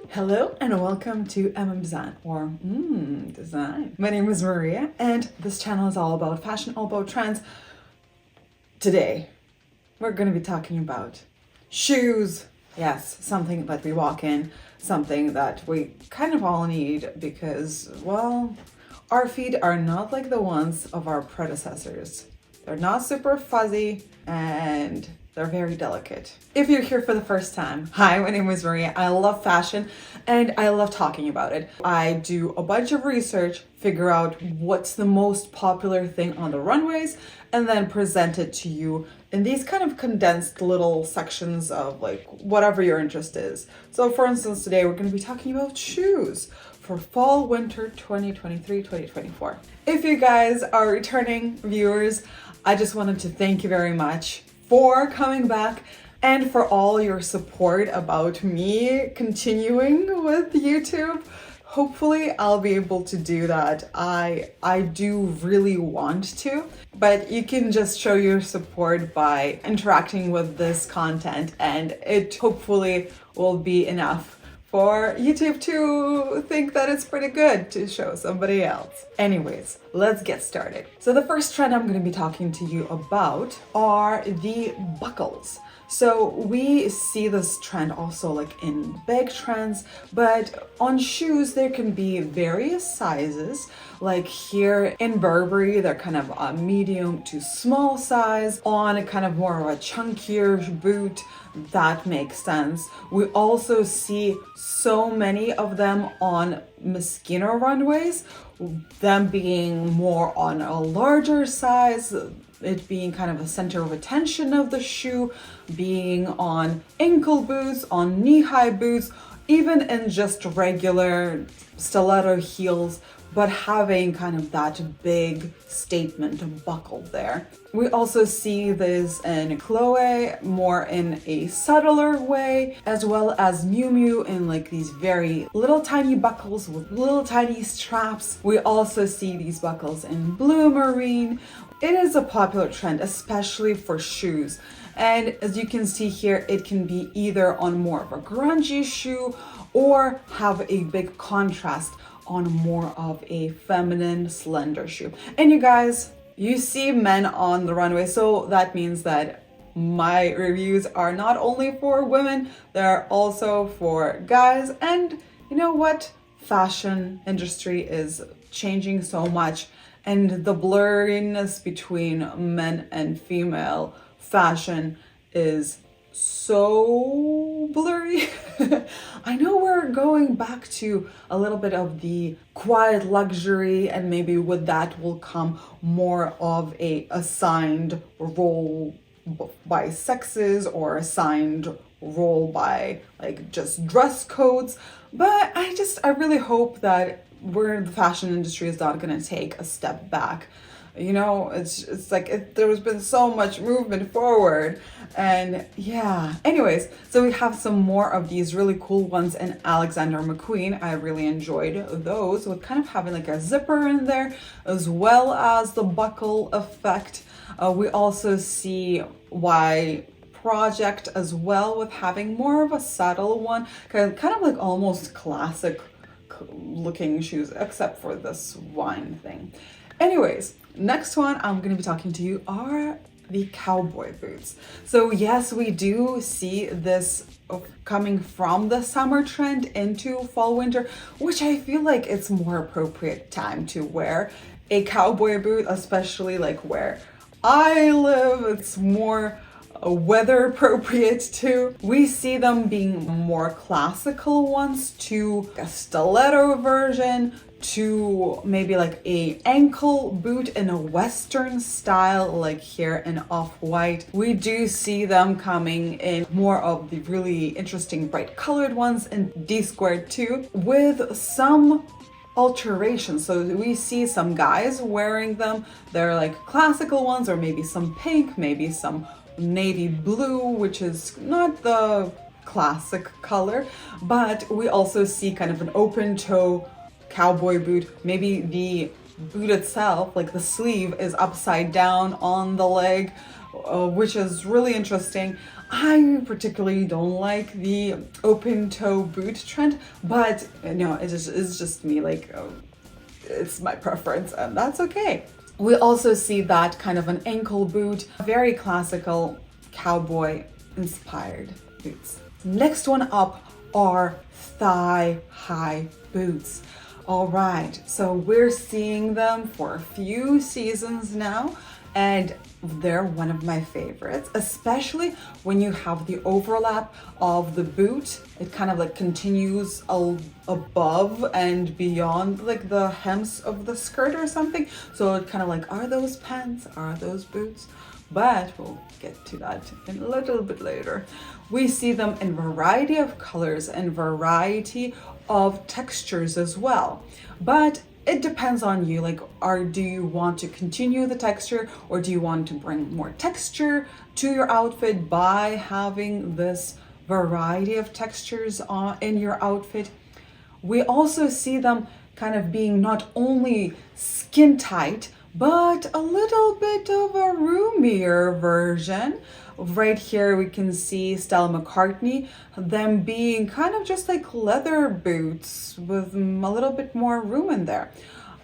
Hello and welcome to Design or Design. My name is Maria and this channel is all about fashion, all about trends. Today, we're going to be talking about shoes. Yes, something that we walk in, something that we kind of all need because, well, our feet are not like the ones of our predecessors. They're not super fuzzy and they're very delicate. If you're here for the first time, hi, my name is Maria. I love fashion and I love talking about it. I do a bunch of research, figure out what's the most popular thing on the runways, and then present it to you in these kind of condensed little sections of like whatever your interest is. So for instance, today we're going to be talking about shoes for fall winter 2023-2024. If you guys are returning viewers, I just wanted to thank you very much for coming back and for all your support about me continuing with YouTube. Hopefully I'll be able to do that. I do really want to, but you can just show your support by interacting with this content, and it hopefully will be enough for YouTube to think that it's pretty good to show somebody else. Anyways, let's get started. So the first trend I'm going to be talking to you about are the buckles. So we see this trend also like in bag trends, but on shoes there can be various sizes. Like here in Burberry, they're kind of a medium to small size. On a kind of more of a chunkier boot, that makes sense. We also see so many of them on Moschino runways, them being more on a larger size, it being kind of a center of attention of the shoe, being on ankle boots, on knee-high boots, even in just regular stiletto heels, but having kind of that big statement buckle there. We also see this in Chloe more in a subtler way, as well as Miu Miu in like these very little tiny buckles with little tiny straps. We also see these buckles in blue marine. It is a popular trend, especially for shoes. And as you can see here, it can be either on more of a grungy shoe or have a big contrast on more of a feminine slender shoe. And you guys, you see men on the runway, so that means that my reviews are not only for women, they're also for guys. And you know what? Fashion industry is changing so much, and the blurriness between men and female fashion is so blurry. I know we're going back to a little bit of the quiet luxury, and maybe with that will come more of a assigned role by sexes or assigned role by like just dress codes. But I really hope that the fashion industry is not going to take a step back. You know, it's like there's been so much movement forward, and yeah. Anyways, so we have some more of these really cool ones in Alexander McQueen. I really enjoyed those with kind of having like a zipper in there, as well as the buckle effect. We also see Y Project as well with having more of a subtle one, kind of like almost classic looking shoes, except for this wine thing. Anyways, next one I'm going to be talking to you are the cowboy boots. So yes, we do see this coming from the summer trend into fall winter, which I feel like it's more appropriate time to wear a cowboy boot, especially like where I live. It's more weather appropriate too. We see them being more classical ones to a stiletto version to maybe like a ankle boot in a Western style, like here in off-white. We do see them coming in more of the really interesting bright colored ones in D-squared too, with some alterations. So we see some guys wearing them. They're like classical ones, or maybe some pink, maybe some navy blue, which is not the classic color, but we also see kind of an open toe cowboy boot. Maybe the boot itself, like the sleeve, is upside down on the leg, which is really interesting. I particularly don't like the open toe boot trend, but no, it's just me, like, it's my preference, and that's okay. We also see that kind of an ankle boot, very classical cowboy inspired boots. Next one up are thigh high boots. All right, so we're seeing them for a few seasons now, and they're one of my favorites, especially when you have the overlap of the boot. It kind of like continues above and beyond like the hems of the skirt or something. So it kind of like, are those pants? Are those boots? But we'll get to that in a little bit later. We see them in variety of colors and variety of textures as well. But it depends on you, like, do you want to continue the texture, or do you want to bring more texture to your outfit by having this variety of textures in your outfit? We also see them kind of being not only skin tight, but a little bit of a roomier version. Right here we can see Stella McCartney, them being kind of just like leather boots with a little bit more room in there.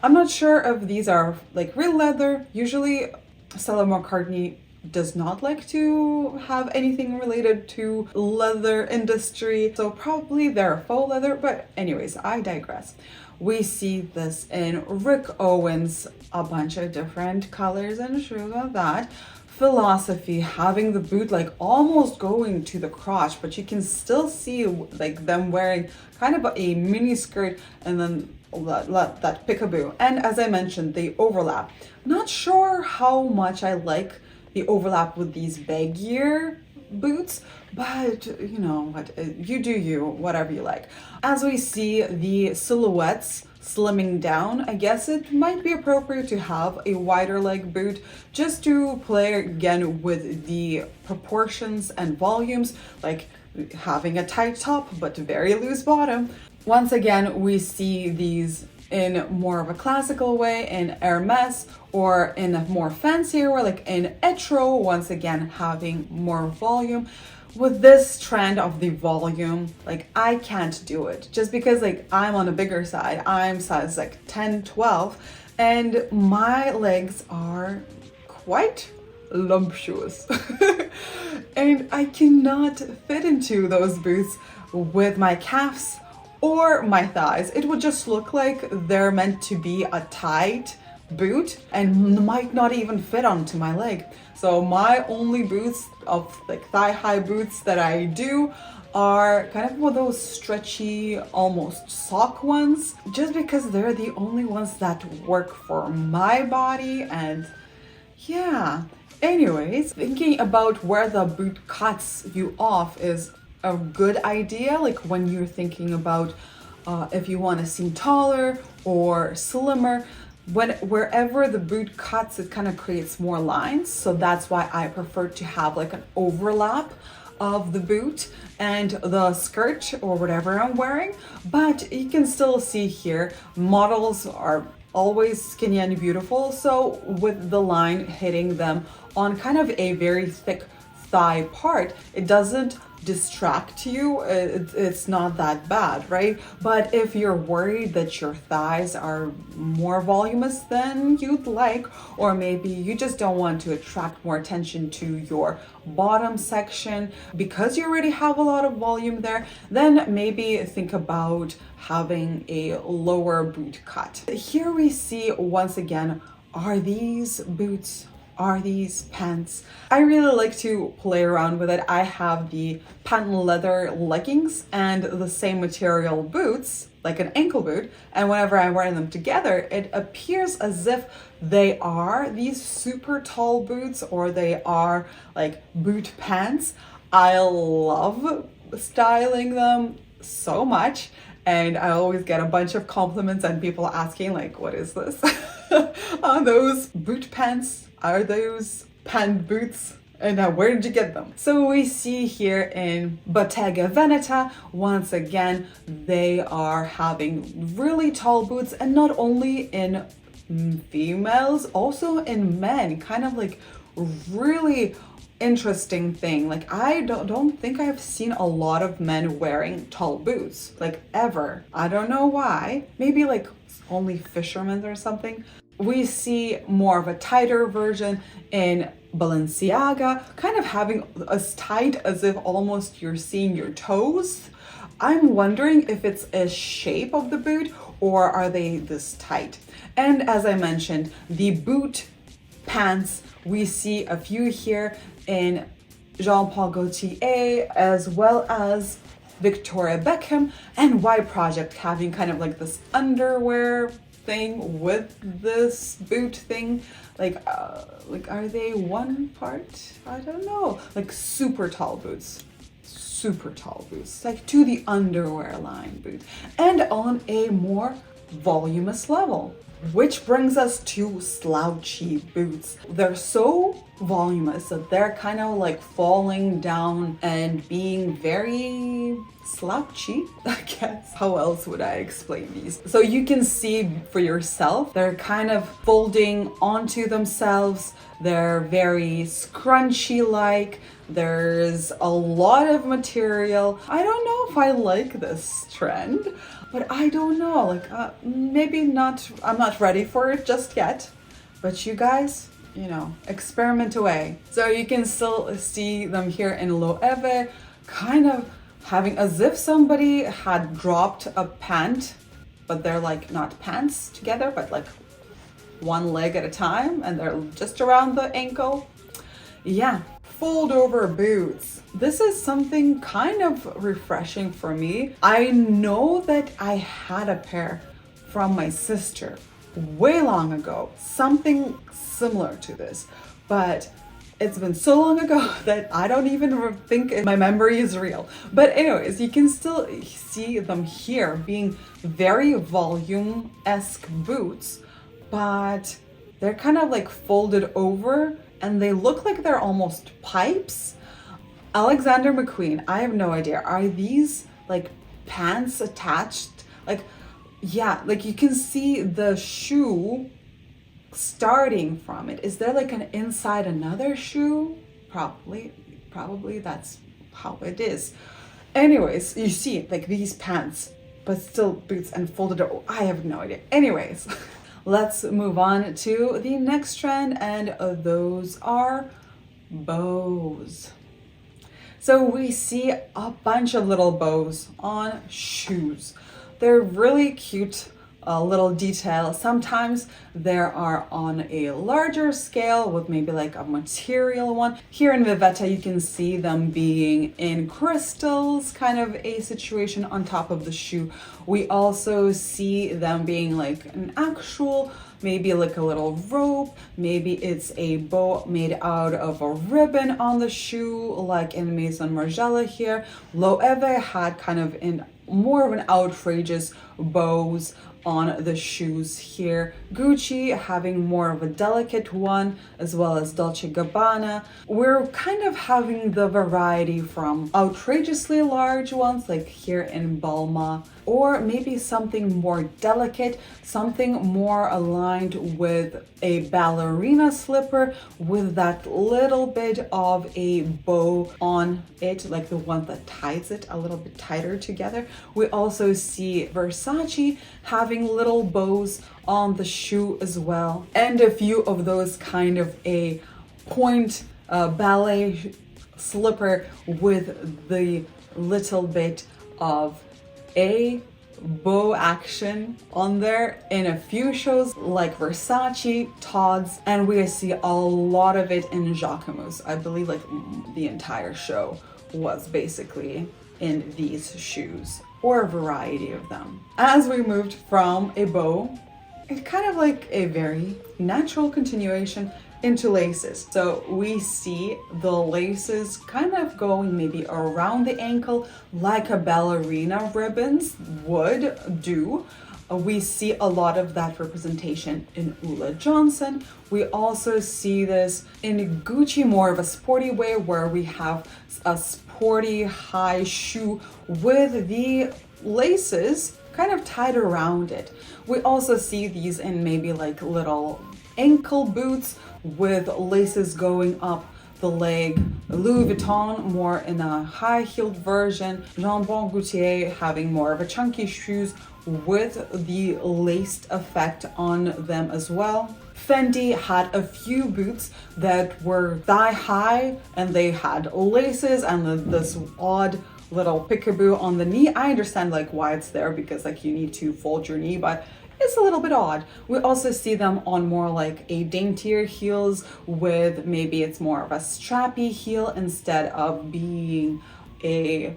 I'm not sure if these are like real leather. Usually Stella McCartney does not like to have anything related to leather industry, so probably they're faux leather, but anyways, I digress. We see this in Rick Owens, a bunch of different colors and shoes of that. Philosophy, having the boot like almost going to the crotch, but you can still see like them wearing kind of a mini skirt and then that peekaboo. And as I mentioned, the overlap. Not sure how much I like the overlap with these baggier boots, but you know what, you do you, whatever you like. As we see the silhouettes slimming down, I guess it might be appropriate to have a wider leg boot just to play again with the proportions and volumes, like having a tight top but very loose bottom. Once again, we see these in more of a classical way in Hermes, or in a more fancier way like in Etro, once again having more volume. With this trend of the volume, like I can't do it just because like I'm on a bigger side. I'm size like 10, 12, and my legs are quite lumptuous and I cannot fit into those boots with my calves or my thighs. It would just look like they're meant to be a tight boot and might not even fit onto my leg. So my only boots of like thigh high boots that I do are kind of those stretchy, almost sock ones, just because they're the only ones that work for my body. And yeah, anyways, thinking about where the boot cuts you off is a good idea, like when you're thinking about if you want to seem taller or slimmer. Wherever the boot cuts, it kind of creates more lines. So that's why I prefer to have like an overlap of the boot and the skirt or whatever I'm wearing. But you can still see here, models are always skinny and beautiful. So with the line hitting them on kind of a very thick thigh part, it doesn't distract you. It's not that bad, right? But if you're worried that your thighs are more voluminous than you'd like, or maybe you just don't want to attract more attention to your bottom section because you already have a lot of volume there, then maybe think about having a lower boot cut. Here we see once again, are these boots? Are these pants? I really like to play around with it. I have the patent leather leggings and the same material boots, like an ankle boot, and whenever I'm wearing them together, it appears as if they are these super tall boots or they are like boot pants. I love styling them so much, and I always get a bunch of compliments and people asking like, what is this? Are those boot pants? Are those pant boots? And where did you get them? So we see here in Bottega Veneta, once again, they are having really tall boots, and not only in females, also in men, kind of like really interesting thing. Like, I don't think I've seen a lot of men wearing tall boots, like ever. I don't know why. Maybe like only fishermen or something. We see more of a tighter version in Balenciaga, kind of having as tight as if almost you're seeing your toes. I'm wondering if it's a shape of the boot or are they this tight? And as I mentioned, the boot pants, we see a few here in Jean-Paul Gaultier as well as Victoria Beckham and Y Project, having kind of like this underwear thing with this boot thing. Like are they one part? I don't know. Like super tall boots, like to the underwear line boots, and on a more voluminous level. Which brings us to slouchy boots. They're so voluminous that they're kind of like falling down and being very slouchy, I guess. How else would I explain these? So you can see for yourself, they're kind of folding onto themselves. They're very scrunchy like. There's a lot of material. I don't know if I like this trend, but I don't know, like maybe not, I'm not ready for it just yet, but you guys, you know, experiment away. So you can still see them here in Loafers, kind of having as if somebody had dropped a pant, but they're like not pants together, but like one leg at a time, and they're just around the ankle. Yeah, fold over boots. This is something kind of refreshing for me. I know that I had a pair from my sister way long ago, something similar to this, but it's been so long ago that I don't even think my memory is real. But anyways, you can still see them here being very volume-esque boots, but they're kind of like folded over and they look like they're almost pipes. Alexander McQueen, I have no idea. Are these like pants attached? Like, yeah, like you can see the shoe starting from it. Is there like an inside another shoe? Probably that's how it is. Anyways, you see like these pants, but still boots and folded over. I have no idea. Anyways, let's move on to the next trend, and those are bows. So we see a bunch of little bows on shoes. They're really cute, little detail. Sometimes there are on a larger scale with maybe like a material one. Here in Vivetta, you can see them being in crystals, kind of a situation on top of the shoe. We also see them being like an actual, maybe like a little rope, maybe it's a bow made out of a ribbon on the shoe, like in Maison Margiela here. Loewe had kind of more of an outrageous bows on the shoes here. Gucci having more of a delicate one, as well as Dolce & Gabbana. We're kind of having the variety from outrageously large ones, like here in Balmain, or maybe something more delicate, something more aligned with a ballerina slipper with that little bit of a bow on it, like the one that ties it a little bit tighter together. We also see Versace having little bows on the shoe as well, and a few of those kind of a point ballet slipper with the little bit of a bow action on there in a few shows like Versace, Tod's, and we see a lot of it in Jacquemus. I believe like the entire show was basically in these shoes, or a variety of them. As we moved from a bow, it's kind of like a very natural continuation into laces. So we see the laces kind of going maybe around the ankle like a ballerina ribbons would do. We see a lot of that representation in Ulla Johnson. We also see this in Gucci, more of a sporty way, where we have a sporty high shoe with the laces kind of tied around it. We also see these in maybe like little ankle boots with laces going up the leg. Louis Vuitton more in a high-heeled version. Jean Bon Gaultier having more of a chunky shoes with the laced effect on them as well. Fendi had a few boots that were thigh high and they had laces and this odd little peekaboo on the knee. I understand like why it's there, because like you need to fold your knee, but it's a little bit odd. We also see them on more like a daintier heels with maybe it's more of a strappy heel instead of being a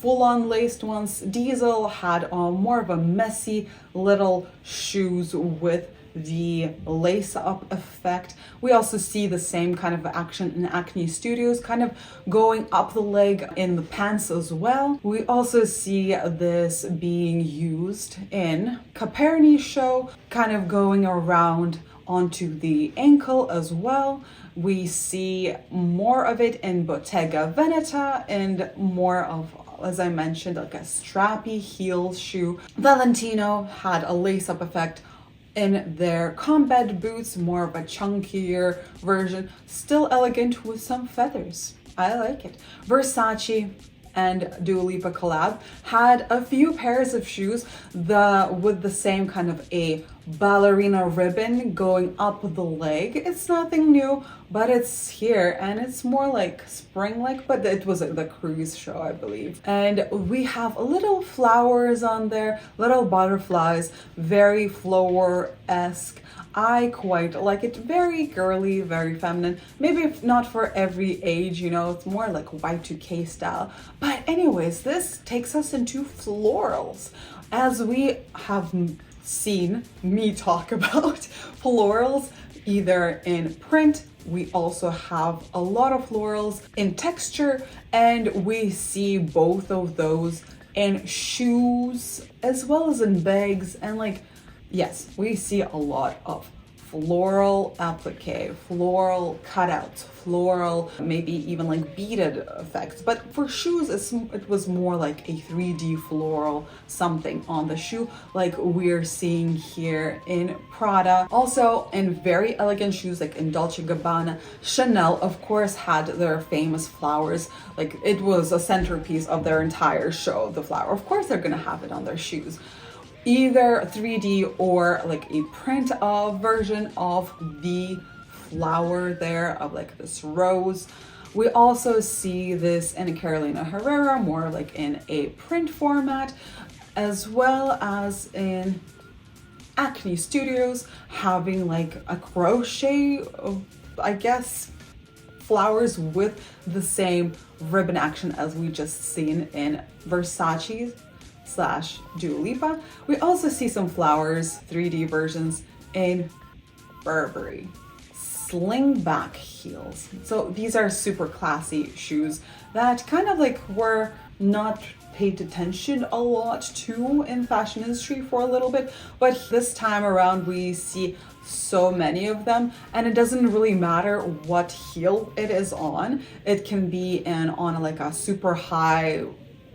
full-on laced ones. Diesel had more of a messy little shoes with the lace-up effect. We also see the same kind of action in Acne Studios, kind of going up the leg in the pants as well. We also see this being used in Caperni show, kind of going around onto the ankle as well. We see more of it in Bottega Veneta and more of, as I mentioned, like a strappy heel shoe. Valentino had a lace-up effect in their combat boots, more of a chunkier version, still elegant with some feathers. I like it. Versace and Dua Lipa collab had a few pairs of shoes with the same kind of a ballerina ribbon going up the leg. It's nothing new, but it's here and it's more like spring-like, but it was the cruise show, I believe. And we have little flowers on there, little butterflies, very flower-esque. I quite like it. Very girly, very feminine. Maybe if not for every age, you know, it's more like Y2K style. But anyways, this takes us into florals. As we have seen me talk about florals either in print, we also have a lot of florals in texture, and we see both of those in shoes as well as in bags. And like, yes, we see a lot of floral applique, floral cutouts, floral, maybe even like beaded effects. But for shoes, it was more like a 3D floral something on the shoe, like we're seeing here in Prada. Also in very elegant shoes, like in Dolce & Gabbana. Chanel, of course, had their famous flowers. Like it was a centerpiece of their entire show, the flower. Of course, they're gonna have it on their shoes. Either 3D or like a print of version of the flower there, of like this rose. We also see this in Carolina Herrera, more like in a print format, as well as in Acne Studios, having like a crochet, I guess, flowers with the same ribbon action as we just seen in Versace / Dua Lipa. We also see some flowers, 3D versions in Burberry. Sling Back heels. So these are super classy shoes that kind of like were not paid attention a lot to in fashion industry for a little bit, but this time around we see so many of them, and it doesn't really matter what heel it is on. It can be on like a super high,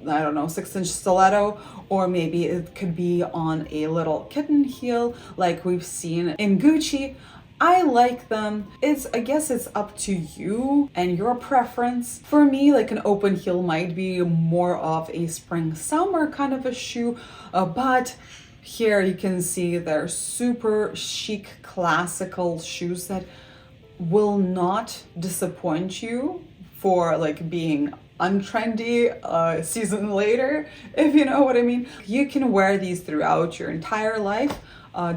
I don't know, 6-inch stiletto, or maybe it could be on a little kitten heel like we've seen in Gucci. I like them. I guess it's up to you and your preference. For me, like an open heel might be more of a spring summer kind of a shoe, but here you can see they're super chic classical shoes that will not disappoint you for like being untrendy season later, if you know what I mean. You can wear these throughout your entire life,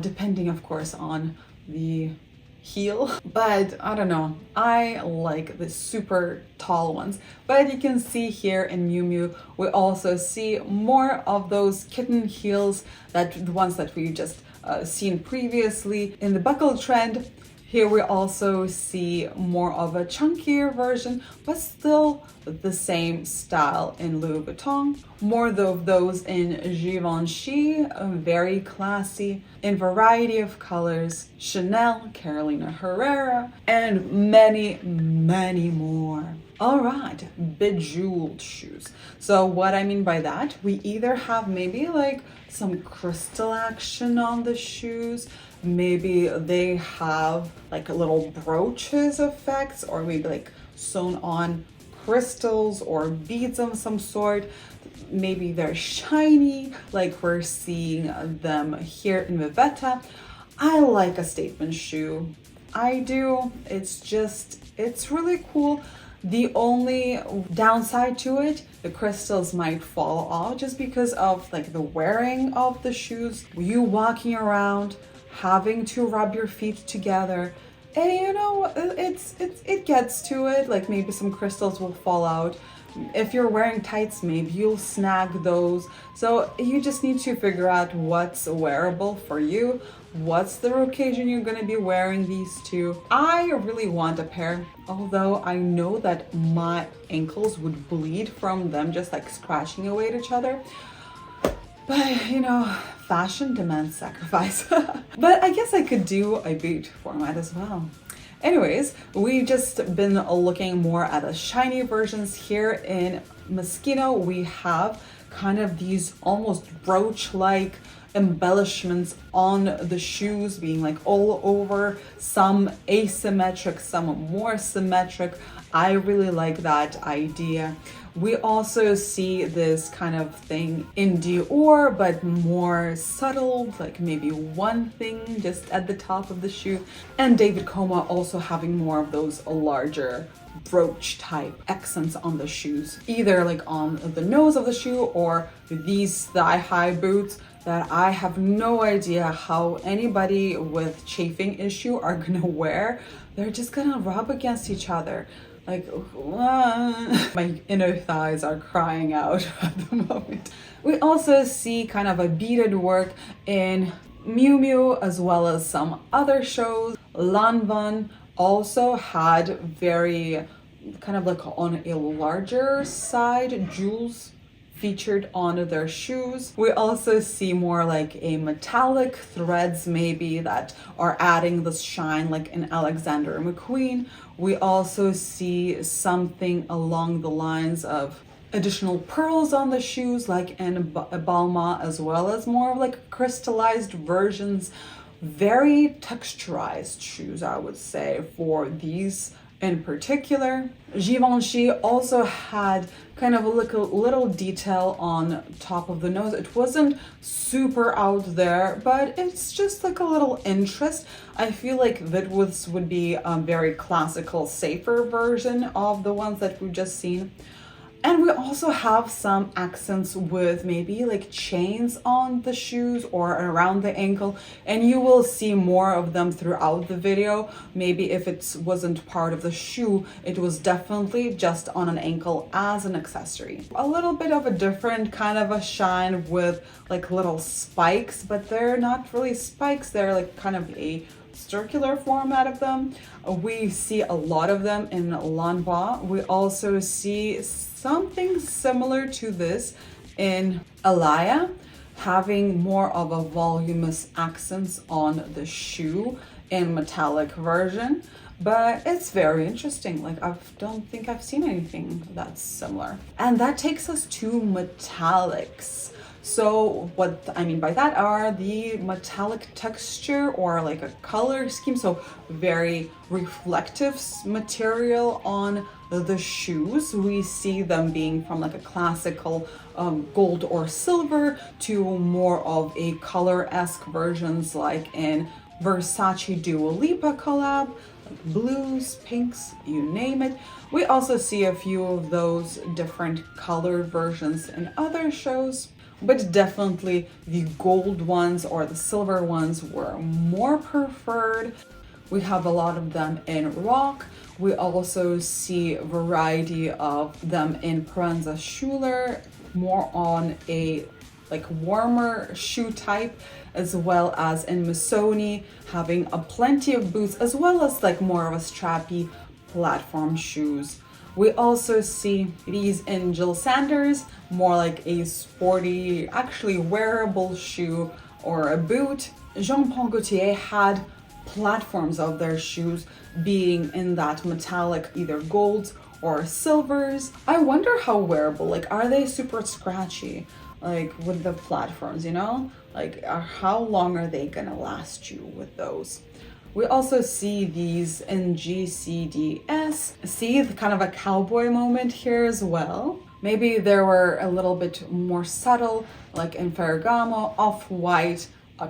depending of course on the heel, but I don't know, I like the super tall ones. But you can see here in Miu Miu, we also see more of those kitten heels, the ones that we just seen previously in the buckle trend. Here we also see more of a chunkier version, but still the same style in Louis Vuitton. More of those in Givenchy, very classy, in variety of colors. Chanel, Carolina Herrera, and many, many more. All right, Bejeweled shoes. So what I mean by that, we either have maybe like some crystal action on the shoes, maybe they have like little brooches effects, or maybe like sewn on crystals or beads of some sort. Maybe they're shiny, like we're seeing them here in Vivetta. I like a statement shoe. I do. It's really cool. The only downside to it, the crystals might fall off just because of like the wearing of the shoes. You walking around, having to rub your feet together, and you know, it gets to it. Like maybe some crystals will fall out. If you're wearing tights, maybe you'll snag those. So you just need to figure out what's wearable for you. What's the occasion you're going to be wearing these to? I really want a pair, although I know that my ankles would bleed from them just like scratching away at each other. But you know, fashion demands sacrifice. But I guess I could do a boot format as well. Anyways, we've just been looking more at the shiny versions. Here in Moschino, we have kind of these almost brooch-like embellishments on the shoes, being like all over, some asymmetric, some more symmetric. I really like that idea. We also see this kind of thing in Dior, but more subtle, like maybe one thing just at the top of the shoe. And David Coma also having more of those larger brooch type accents on the shoes, either like on the nose of the shoe or these thigh-high boots that I have no idea how anybody with chafing issue are gonna wear. They're just gonna rub against each other. Like, my inner thighs are crying out at the moment. We also see kind of a beaded work in Miu Miu as well as some other shows. Lanvin also had very kind of like on a larger side jewels featured on their shoes. We also see more like a metallic threads maybe that are adding this shine like in Alexander McQueen. We also see something along the lines of additional pearls on the shoes like in Balmain, as well as more of like crystallized versions. Very texturized shoes, I would say, for these in particular. Givenchy also had kind of a little detail on top of the nose. It wasn't super out there, but it's just like a little interest. I feel like that would be a very classical, safer version of the ones that we've just seen. And we also have some accents with maybe like chains on the shoes or around the ankle, and you will see more of them throughout the video. Maybe if it wasn't part of the shoe, it was definitely just on an ankle as an accessory. A little bit of a different kind of a shine with like little spikes, but they're not really spikes, they're like kind of a circular format of them. We see a lot of them in Lanvin. We also see something similar to this in Alaya, having more of a voluminous accents on the shoe in metallic version. But it's very interesting. Like, I don't think I've seen anything that's similar. And that takes us to metallics. So what I mean by that are the metallic texture or like a color scheme. So very reflective material on the shoes. We see them being from like a classical gold or silver to more of a color-esque versions like in Versace Dua Lipa collab, like blues, pinks, you name it. We also see a few of those different color versions in other shows. But definitely the gold ones or the silver ones were more preferred. We have a lot of them in rock. We also see a variety of them in Proenza Schuler, more on a like warmer shoe type, as well as in Missoni, having a plenty of boots, as well as like more of a strappy platform shoes. We also see these in Jill Sanders, more like a sporty, actually wearable shoe or a boot. Jean Paul Gaultier had platforms of their shoes being in that metallic, either golds or silvers. I wonder how wearable, like are they super scratchy? Like with the platforms, you know? Like how long are they gonna last you with those? We also see these in GCDS. See the kind of a cowboy moment here as well. Maybe they were a little bit more subtle, like in Ferragamo, off-white, a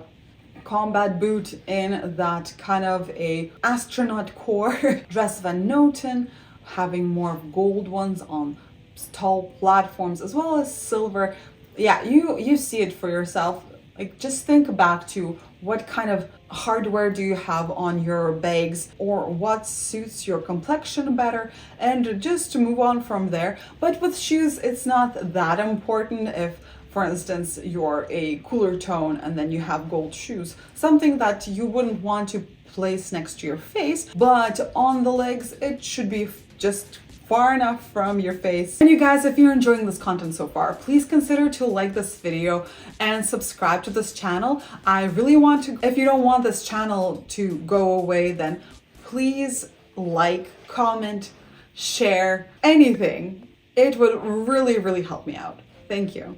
combat boot in that kind of a astronaut core. Dress Van Noten, having more gold ones on tall platforms as well as silver. Yeah, you see it for yourself. Like, just think back to what kind of hardware do you have on your bags, or what suits your complexion better, and just to move on from there. But with shoes, it's not that important. If, for instance, you're a cooler tone and then you have gold shoes, something that you wouldn't want to place next to your face, but on the legs, it should be just far enough from your face. And you guys, if you're enjoying this content so far, please consider to like this video and subscribe to this channel. I really want to, if you don't want this channel to go away, then please like, comment, share, anything. It would really, really help me out. Thank you.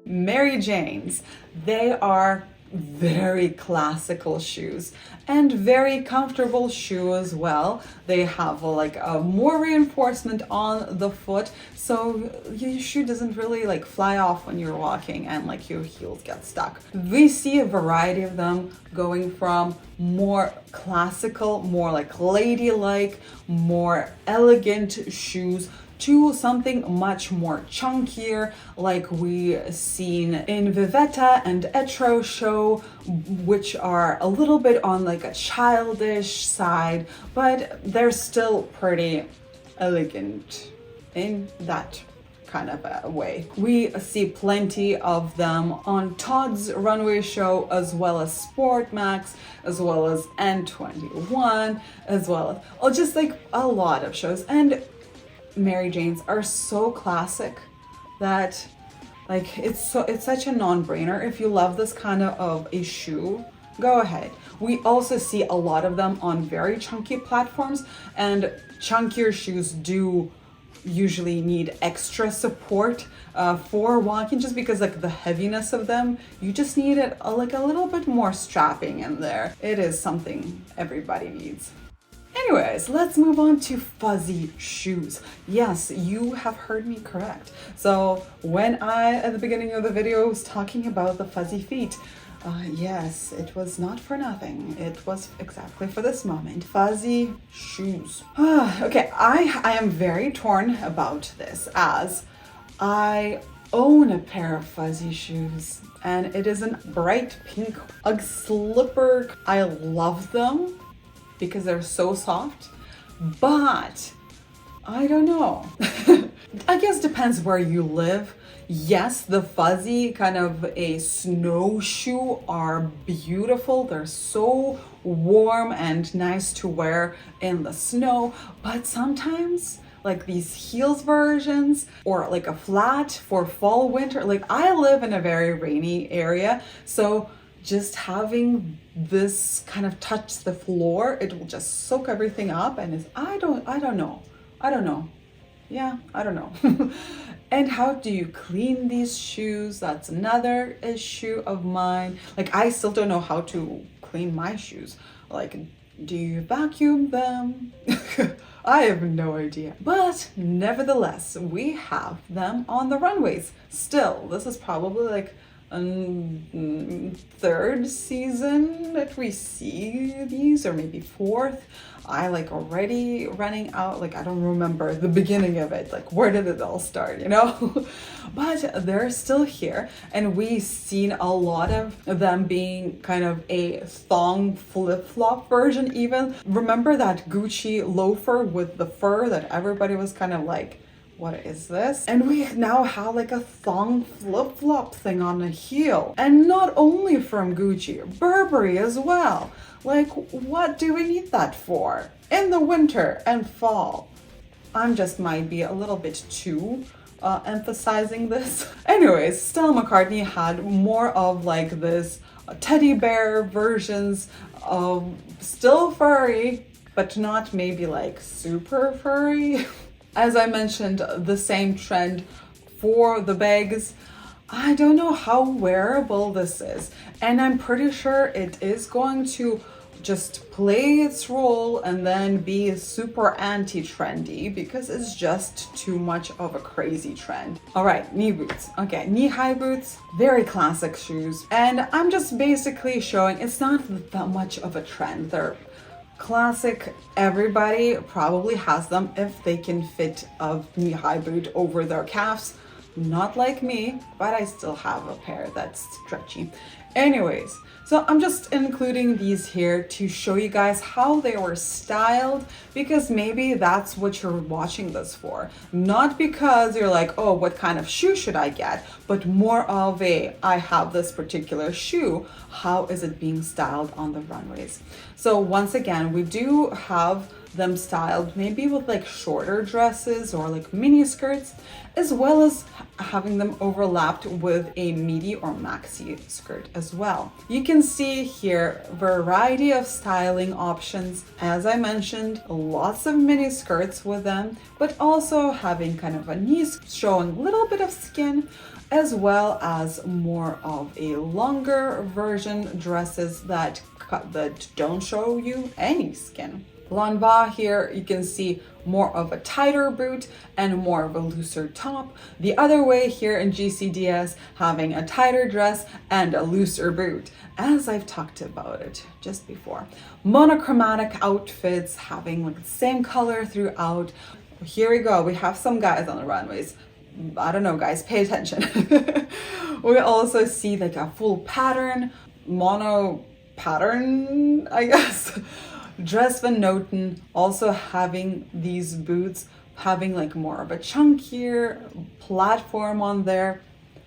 Mary Jane's. They are very classical shoes and very comfortable shoe as well. They have like a more reinforcement on the foot, so your shoe doesn't really like fly off when you're walking and like your heels get stuck. We see a variety of them going from more classical, more like ladylike, more elegant shoes to something much more chunkier, like we seen in Vivetta and Etro show, which are a little bit on like a childish side, but they're still pretty elegant in that kind of a way. We see plenty of them on Todd's runway show, as well as Sport Max, as well as N21, as well as just like a lot of shows. And Mary Jane's are so classic that like it's such a non-brainer. If you love this kind of a shoe, go ahead. We also see a lot of them on very chunky platforms, and chunkier shoes do usually need extra support for walking, just because like the heaviness of them, you just need it like a little bit more strapping in there. It is something everybody needs. Anyways, let's move on to fuzzy shoes. Yes, you have heard me correct. So when I, at the beginning of the video, was talking about the fuzzy feet, yes, it was not for nothing. It was exactly for this moment. Fuzzy shoes. Okay, I am very torn about this, as I own a pair of fuzzy shoes, and it is a bright pink Ugg slipper. I love them because they're so soft, but I don't know. I guess depends where you live. Yes, the fuzzy kind of a snowshoe are beautiful. They're so warm and nice to wear in the snow, but sometimes like these heels versions, or like a flat for fall, winter, like I live in a very rainy area, so just having this kind of touch the floor, it will just soak everything up, and it's, I don't know. Yeah, I don't know. And how do you clean these shoes? That's another issue of mine. Like, I still don't know how to clean my shoes. Like, do you vacuum them? I have no idea. But nevertheless, we have them on the runways. Still, this is probably like third season that we see these, or maybe fourth. I like already running out, like I don't remember the beginning of it, like where did it all start, you know? But they're still here, and we've seen a lot of them being kind of a thong flip-flop version even. Remember that Gucci loafer with the fur that everybody was kind of like, what is this? And we now have like a thong flip-flop thing on the heel. And not only from Gucci, Burberry as well. Like, what do we need that for? In the winter and fall. I'm just might be a little bit too emphasizing this. Anyways, Stella McCartney had more of like this teddy bear versions of still furry, but not maybe like super furry. As I mentioned, the same trend for the bags. I don't know how wearable this is, and I'm pretty sure it is going to just play its role and then be super anti-trendy because it's just too much of a crazy trend. All right, knee boots. Okay, knee-high boots, very classic shoes. And I'm just basically showing it's not that much of a trend. They're classic. Everybody probably has them if they can fit a knee-high boot over their calves. Not like me, but I still have a pair that's stretchy. Anyways, so I'm just including these here to show you guys how they were styled, because maybe that's what you're watching this for. Not because you're like, oh, what kind of shoe should I get? But more of a, I have this particular shoe. How is it being styled on the runways? So once again, we do have them styled maybe with like shorter dresses or like mini skirts, as well as having them overlapped with a midi or maxi skirt as well. You can see here variety of styling options. As I mentioned, lots of mini skirts with them, but also having kind of a knee showing a little bit of skin, as well as more of a longer version dresses that don't show you any skin. Lanvin here, you can see more of a tighter boot and more of a looser top. The other way here in GCDS, having a tighter dress and a looser boot, as I've talked about it just before. Monochromatic outfits, having like the same color throughout. Here we go, we have some guys on the runways. I don't know, guys, pay attention. We also see like a full pattern, mono pattern, I guess. Dress Van Noten, also having these boots, having like more of a chunkier platform on there,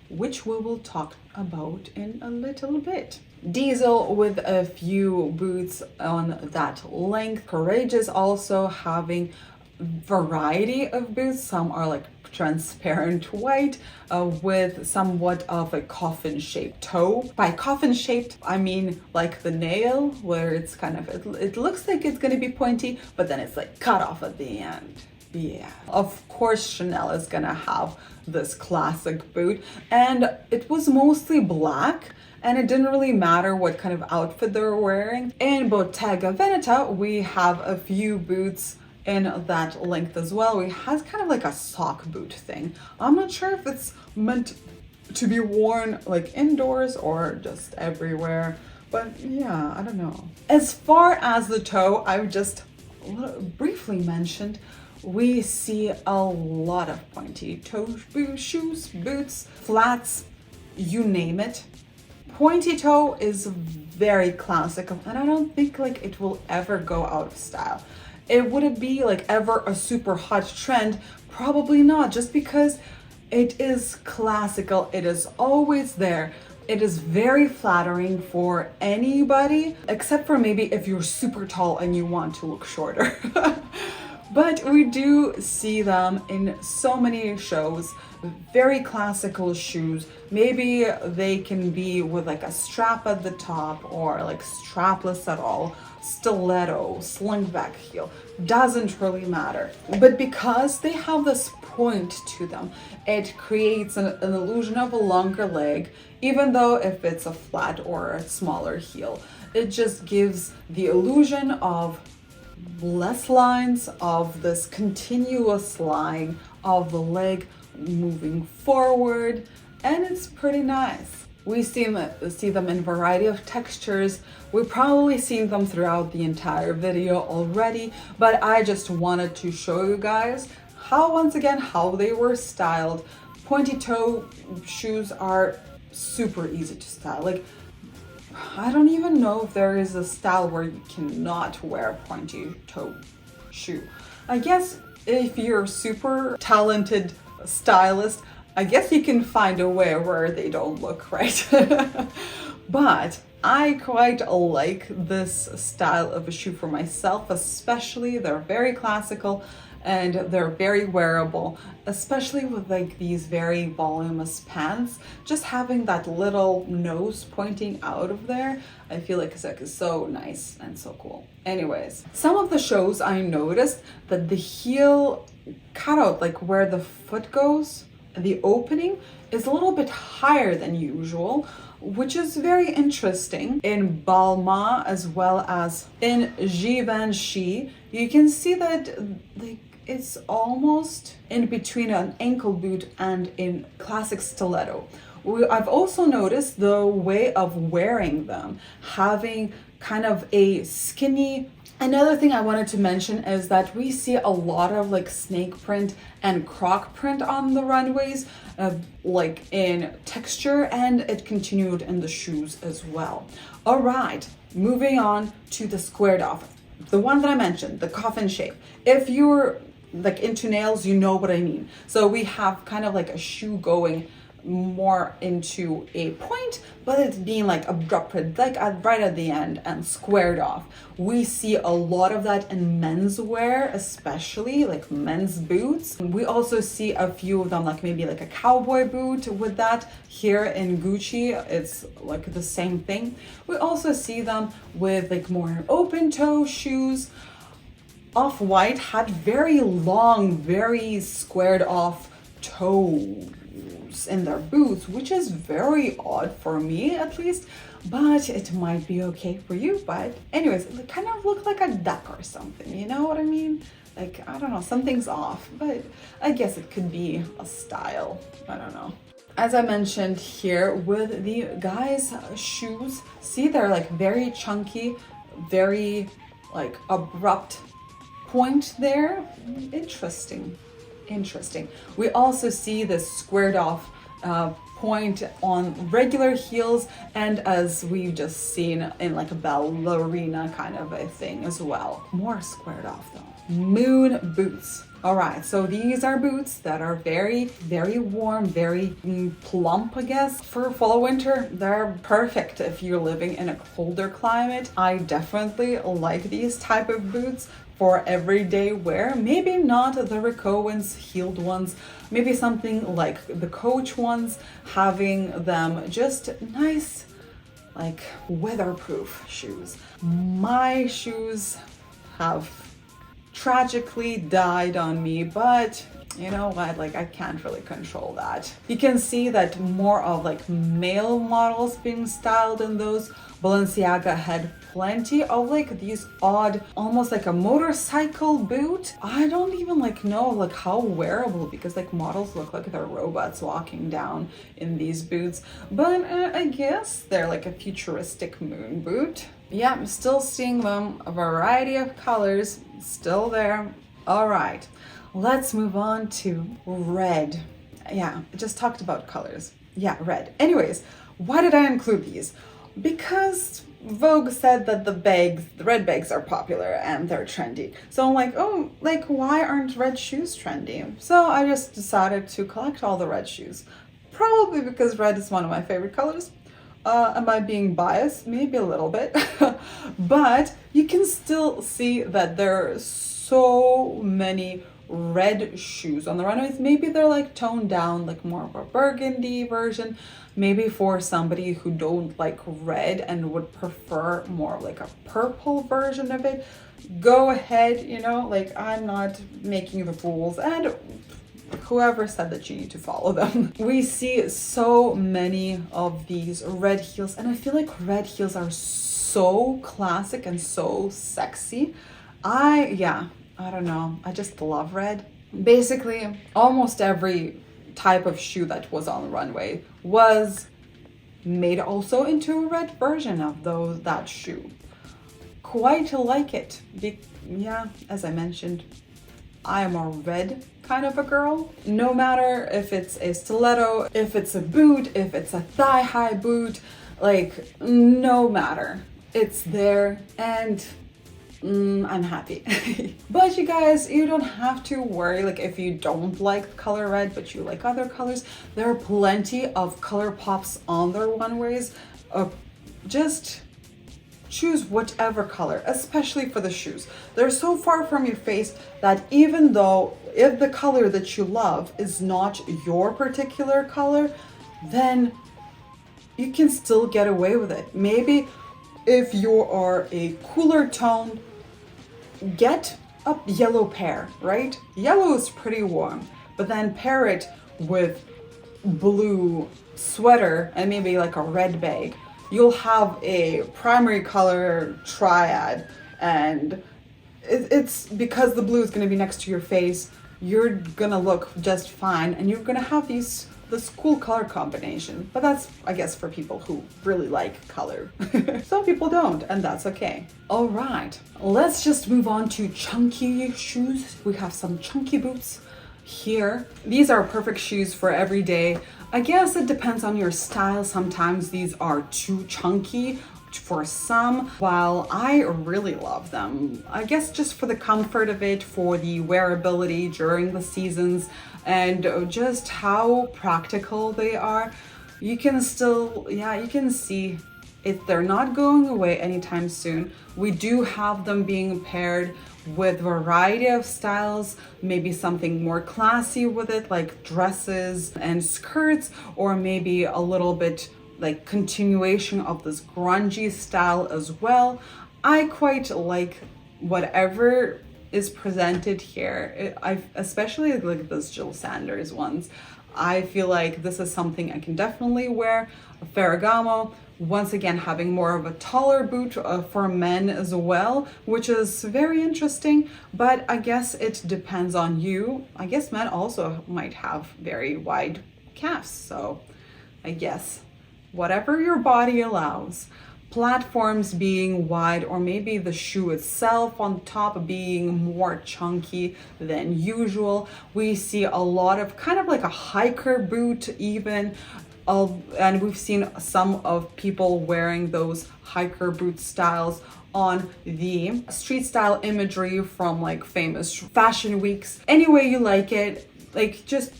which we will talk about in a little bit. Diesel with a few boots on that length. Courageous also having variety of boots. Some are like transparent white with somewhat of a coffin shaped toe. By coffin shaped, I mean like the nail, where it's kind of, it looks like it's going to be pointy, but then it's like cut off at the end. Yeah, of course Chanel is gonna have this classic boot, and it was mostly black, and it didn't really matter what kind of outfit they were wearing. In Bottega Veneta, we have a few boots in that length as well. We has kind of like a sock boot thing. I'm not sure if it's meant to be worn like indoors or just everywhere, but yeah, I don't know. As far as the toe, I've just briefly mentioned, we see a lot of pointy toe shoes, boots, flats, you name it. Pointy toe is very classic, and I don't think like it will ever go out of style. Would it be like ever a super hot trend? Probably not, just because it is classical. It is always there. It is very flattering for anybody, except for maybe if you're super tall and you want to look shorter. But we do see them in so many shows, very classical shoes. Maybe they can be with like a strap at the top or like strapless at all, stiletto, sling back heel, doesn't really matter. But because they have this point to them, it creates an illusion of a longer leg, even though if it's a flat or a smaller heel. It just gives the illusion of less lines, of this continuous line of the leg moving forward, and it's pretty nice. We see them in a variety of textures. We've probably seen them throughout the entire video already, but I just wanted to show you guys how, once again, how they were styled. Pointy toe shoes are super easy to style. Like, I don't even know if there is a style where you cannot wear a pointy toe shoe. I guess if you're a super talented stylist, I guess you can find a way where they don't look right. But I quite like this style of a shoe for myself, especially. They're very classical and they're very wearable, especially with like these very voluminous pants. Just having that little nose pointing out of there, I feel like it's so nice and so cool. Anyways, some of the shows I noticed that the heel cutout, like where the foot goes, the opening is a little bit higher than usual, which is very interesting. In Balmain as well as in Givenchy, you can see that like it's almost in between an ankle boot and in classic stiletto. I've also noticed the way of wearing them, having kind of a skinny. Another thing I wanted to mention is that we see a lot of like snake print and croc print on the runways, like in texture, and it continued in the shoes as well. All right, moving on to the squared off. The one that I mentioned, the coffin shape. If you're like into nails, you know what I mean. So we have kind of like a shoe going more into a point, but it's being like abrupt, like right at the end and squared off. We see a lot of that in menswear, especially like men's boots. We also see a few of them, like maybe like a cowboy boot with that. Here in Gucci, it's like the same thing. We also see them with like more open toe shoes. Off-White had very long, very squared off toes in their boots, which is very odd for me at least, but it might be okay for you. But anyways, it kind of look like a duck or something, you know what I mean? Like, I don't know, something's off, but I guess it could be a style, I don't know. As I mentioned here with the guys' shoes, see they're like very chunky, very like abrupt point there. Interesting. We also see this squared off point on regular heels, and as we've just seen in like a ballerina kind of a thing as well. More squared off though. Moon boots. All right, so these are boots that are very, very warm, very plump, I guess. For fall winter, they're perfect if you're living in a colder climate. I definitely like these type of boots for everyday wear. Maybe not the Ricoh ones, heeled ones, maybe something like the Coach ones, having them just nice, like weatherproof shoes. My shoes have tragically died on me, but you know what, like I can't really control that. You can see that more of like male models being styled in those. Balenciaga had plenty of like these odd, almost like a motorcycle boot. I don't even like know like how wearable, because like models look like they're robots walking down in these boots, but I guess they're like a futuristic moon boot. Yeah, I'm still seeing them, a variety of colors still there. All right, let's move on to red. Yeah, I just talked about colors. Yeah, red. Anyways, why did I include these? Because Vogue said that the red bags are popular and they're trendy. So I'm like, oh, like why aren't red shoes trendy? So I just decided to collect all the red shoes. Probably because red is one of my favorite colors. Am I being biased? Maybe a little bit. But you can still see that there are so many red shoes on the runways. Maybe they're like toned down, like more of a burgundy version. Maybe for somebody who don't like red and would prefer more of like a purple version of it, go ahead, you know, like I'm not making the rules, and whoever said that you need to follow them. We see so many of these red heels, and I feel like red heels are so classic and so sexy. I don't know, I just love red. Basically, almost every type of shoe that was on the runway was made also into a red version of that shoe. Quite like it. Yeah, as I mentioned, I am a red kind of a girl. No matter if it's a stiletto, if it's a boot, if it's a thigh-high boot, like no matter. It's there, and I'm happy. But you guys, you don't have to worry like if you don't like color red but you like other colors. There are plenty of color pops on their runways. Just choose whatever color, especially for the shoes. They're so far from your face that even though if the color that you love is not your particular color, then you can still get away with it. Maybe if you are a cooler tone, get a yellow pair, right? Yellow is pretty warm, but then pair it with blue sweater and maybe like a red bag, you'll have a primary color triad, and it's because the blue is going to be next to your face, you're gonna look just fine, and you're gonna have this cool color combination. But that's, I guess, for people who really like color. Some people don't, and that's okay. All right, let's just move on to chunky shoes. We have some chunky boots here. These are perfect shoes for every day. I guess it depends on your style. Sometimes these are too chunky for some, while I really love them. I guess just for the comfort of it, for the wearability during the seasons, and just how practical they are. You can still, you can see if they're not going away anytime soon. We do have them being paired with variety of styles, maybe something more classy with it, like dresses and skirts, or maybe a little bit like continuation of this grungy style as well. I quite like whatever is presented here. I especially like those Jill Sanders ones. I feel like this is something I can definitely wear. A Ferragamo, once again having more of a taller boot for men as well, which is very interesting, but I guess it depends on you. I guess men also might have very wide calves, so I guess whatever your body allows. Platforms being wide, or maybe the shoe itself on top being more chunky than usual. We see a lot of kind of like a hiker boot even, and we've seen some of people wearing those hiker boot styles on the street style imagery from like famous fashion weeks. Any way you like it, like just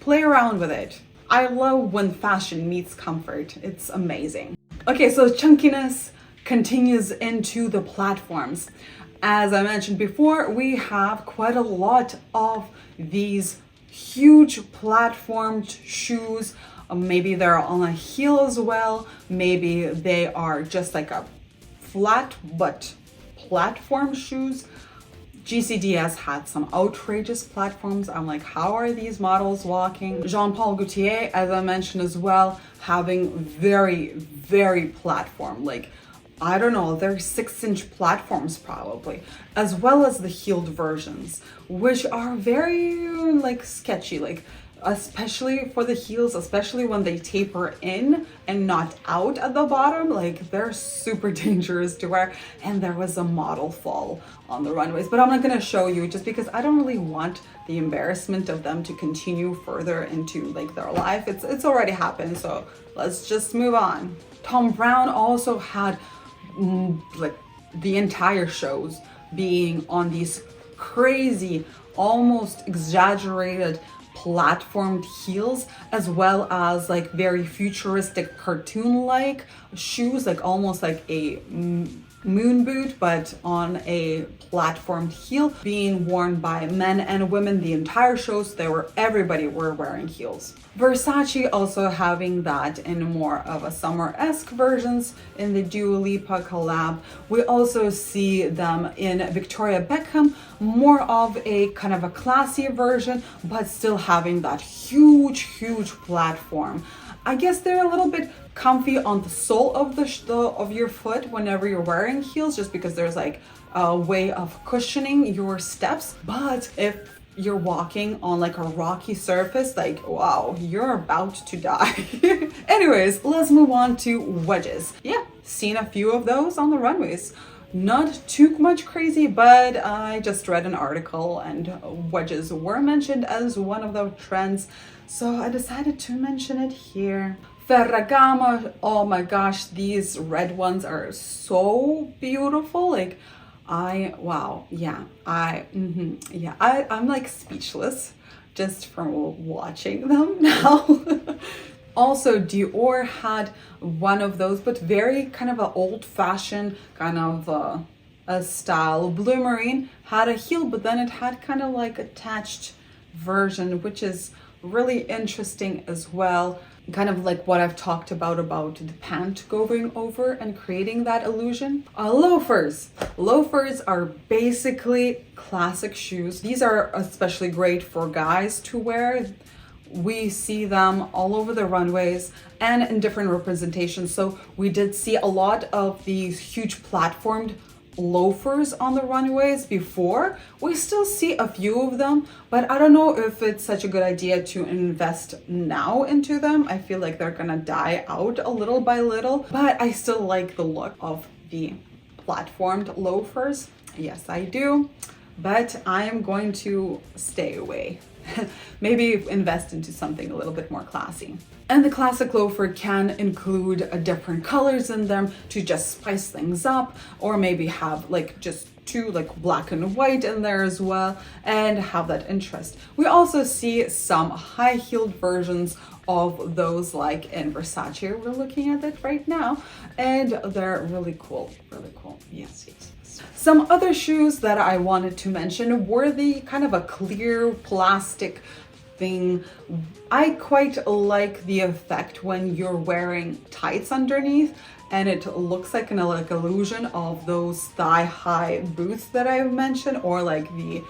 play around with it. I love when fashion meets comfort. It's amazing. Okay, so chunkiness continues into the platforms. As I mentioned before, we have quite a lot of these huge platformed shoes. Maybe they're on a heel as well. Maybe they are just like a flat but platform shoes. GCDS had some outrageous platforms. I'm like, how are these models walking? Jean Paul Gaultier, as I mentioned as well, having very, very platform, like, I don't know, they're 6-inch platforms probably, as well as the heeled versions, which are very like sketchy, like especially for the heels, especially when they taper in and not out at the bottom, like they're super dangerous to wear. And there was a model fall on the runways, but I'm not going to show you just because I don't really want the embarrassment of them to continue further into like their life. It's already happened, so let's just move on. Tom Brown also had like the entire shows being on these crazy, almost exaggerated platformed heels, as well as like very futuristic cartoon-like shoes, like almost like a moon boot but on a platformed heel, being worn by men and women the entire shows. Everybody were wearing heels. Versace also having that in more of a summer-esque versions in the Dua Lipa collab. We also see them in Victoria Beckham, more of a kind of a classy version, but still having that huge platform. I guess they're a little bit comfy on the sole of of your foot whenever you're wearing heels, just because there's like a way of cushioning your steps. But if you're walking on like a rocky surface, like, wow, you're about to die. Anyways, let's move on to wedges. Yeah, seen a few of those on the runways. Not too much crazy, but I just read an article and wedges were mentioned as one of the trends, so I decided to mention it here. Ferragamo, oh my gosh, these red ones are so beautiful. Like, I'm like speechless just from watching them now. Also, Dior had one of those, but very kind of an old-fashioned kind of a style. Blue Marine had a heel, but then it had kind of like attached version, which is really interesting as well. Kind of like what I've talked about the pant going over and creating that illusion. Loafers. Loafers are basically classic shoes. These are especially great for guys to wear. We see them all over the runways and in different representations. So we did see a lot of these huge platformed loafers on the runways before. We still see a few of them, but I don't know if it's such a good idea to invest now into them. I feel like they're gonna die out a little by little, but I still like the look of the platformed loafers. Yes, I do, but I am going to stay away. Maybe invest into something a little bit more classy. And the classic loafer can include different colors in them to just spice things up, or maybe have like just two like black and white in there as well and have that interest. We also see some high-heeled versions of those like in Versace. We're looking at it right now and they're really cool, really cool. Yes, yes. Some other shoes that I wanted to mention were the kind of a clear plastic thing. I quite like the effect when you're wearing tights underneath and it looks like an like illusion of those thigh-high boots that I've mentioned, or like the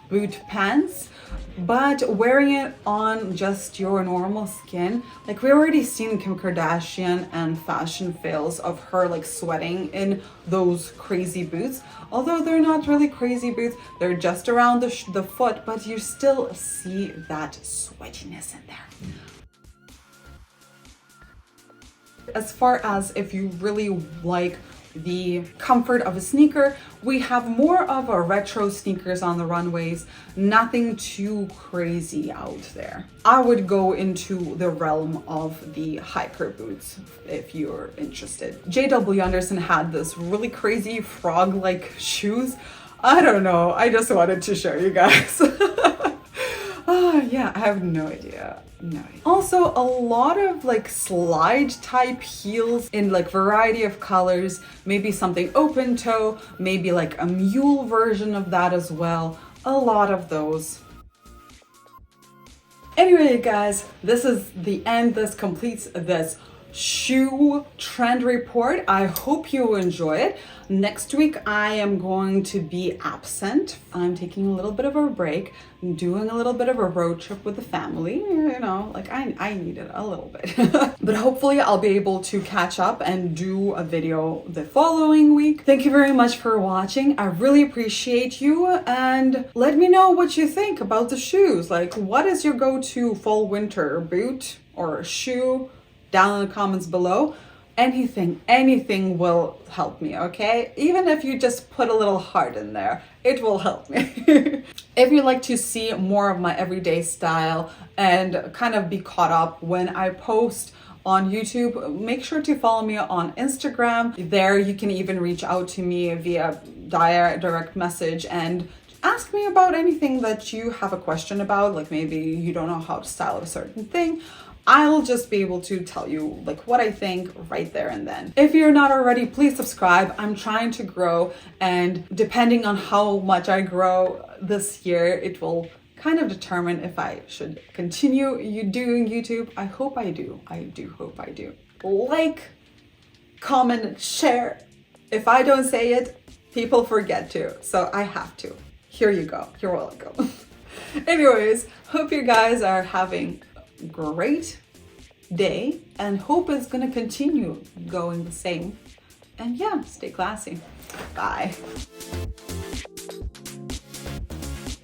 boot pants, but wearing it on just your normal skin. Like we already seen Kim Kardashian and fashion fails of her like sweating in those crazy boots. Although they're not really crazy boots, they're just around the foot, but you still see that sweatiness in there. As far as if you really like the comfort of a sneaker, we have more of a retro sneakers on the runways, nothing too crazy out there. I would go into the realm of the hiker boots if you're interested. JW Anderson had this really crazy frog-like shoes. I don't know, I just wanted to show you guys. Yeah, I have no idea. No idea. Also, a lot of like slide type heels in like variety of colors, maybe something open toe, maybe like a mule version of that as well. A lot of those. Anyway, guys, this is the end. This completes this shoe trend report. I hope you enjoy it. Next week I am going to be absent. I'm taking a little bit of a break, doing a little bit of a road trip with the family, you know, like I need it a little bit. But hopefully I'll be able to catch up and do a video the following week. Thank you very much for watching. I really appreciate you, and let me know what you think about the shoes. Like, what is your go-to fall winter boot or shoe? Down in the comments below. Anything will help me, okay? Even if you just put a little heart in there, it will help me. If you'd like to see more of my everyday style and kind of be caught up when I post on YouTube, make sure to follow me on Instagram. There you can even reach out to me via direct message and ask me about anything that you have a question about, like maybe you don't know how to style a certain thing. I'll just be able to tell you like what I think right there and then. If you're not already, please subscribe. I'm trying to grow, and depending on how much I grow this year, it will kind of determine if I should continue doing YouTube. I hope I do. I do hope I do. Like, comment, share. If I don't say it, people forget to, so I have to. Here you go. You're welcome. Anyways, hope you guys are having great day, and hope it's gonna continue going the same. And yeah, stay classy. Bye.